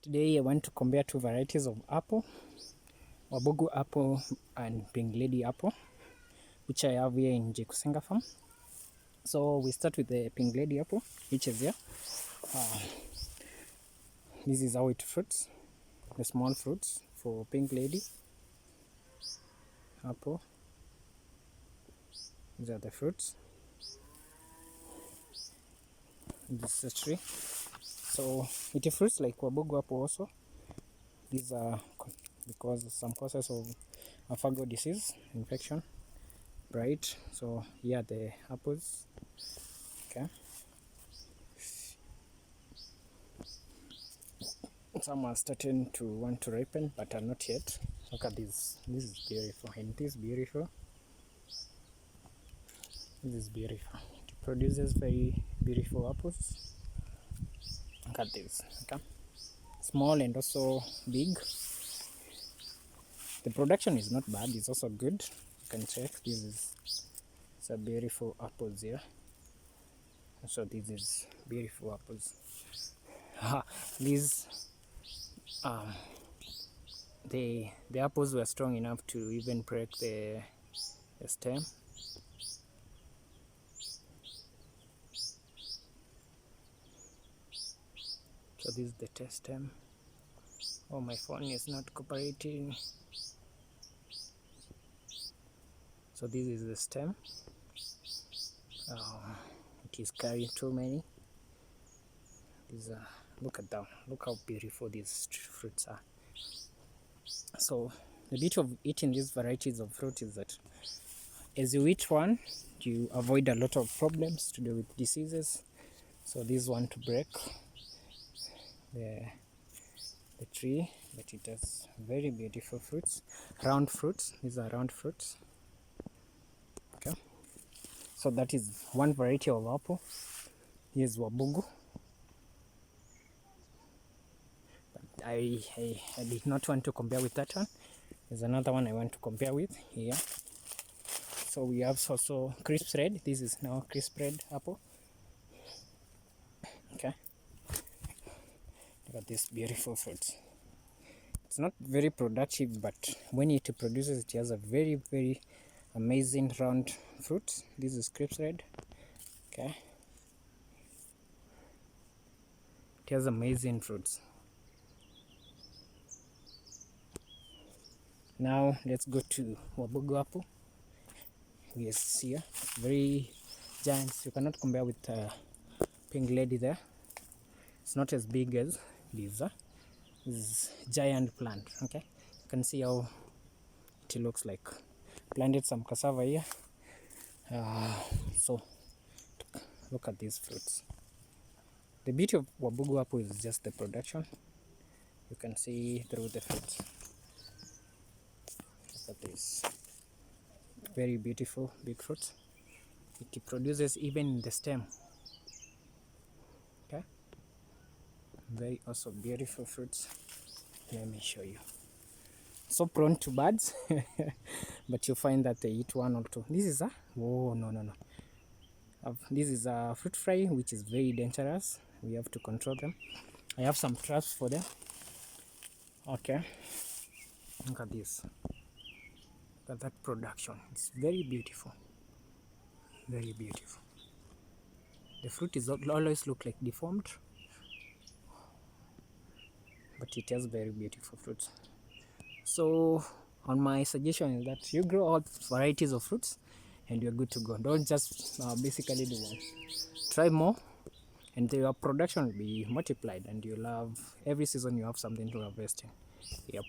Today I want to compare two varieties of apple, WAMBUGU apple and Pink Lady apple, which I have here in JKUSENGA farm. So we start with the Pink Lady apple, which is here. This is how it fruits, the small fruits for Pink Lady apple. These are the fruits. This is a tree. So it fruits like WAMBUGU apple also. These are because of some causes of fungal disease infection, right? So here are the apples. Okay, some are starting to want to ripen but are not yet. Look at this. This is beautiful. And this is beautiful. This is beautiful. It produces very beautiful apples. Look at this. Okay, small and also big. The production is not bad, it's also good. You can check. This is a beautiful apples here. So this is beautiful apples. These the apples were strong enough to even break the stem. So this is the test stem. Oh, my phone is not cooperating. So this is the stem. It is carrying too many. Look at that. Look how beautiful these fruits are. So the beauty of eating these varieties of fruit is that as you eat one, you avoid a lot of problems to do with diseases. So this one to break the tree, but it has very beautiful fruits, round fruits. These are round fruits. Okay, so that is one variety of apple. Here's WAMBUGU. But I did not want to compare with that one. There's another one I want to compare with here. So we have also crisp red. This is now crisp red apple. Okay, look at these beautiful fruits. It's not very productive, but when it produces, it has a very, very amazing round fruit. This is crisp red. Okay, it has amazing fruits. Now let's go to WAMBUGU apple. Yes, here very giant. You cannot compare with Pink Lady there. It's not as big as these. This is giant plant. Okay, you can see how it looks like. Planted some cassava here. So look at these fruits. The beauty of WAMBUGU apple is just the production. You can see through the fruits. Look at this. Very beautiful big fruits. It produces even in the stem. Okay, very also beautiful fruits. Let me show you. So prone to birds, but you find that they eat one or two. This is a this is a fruit fly, which is very dangerous. We have to control them. I have some traps for them. Okay, look at this. Look at that production. It's very beautiful. Very beautiful. The fruit is always look like deformed, but it has very beautiful fruits. So on my suggestion is that you grow all varieties of fruits and you're good to go. Don't just basically do one. Try more and your production will be multiplied, and you'll have every season you have something to harvest in. Yep.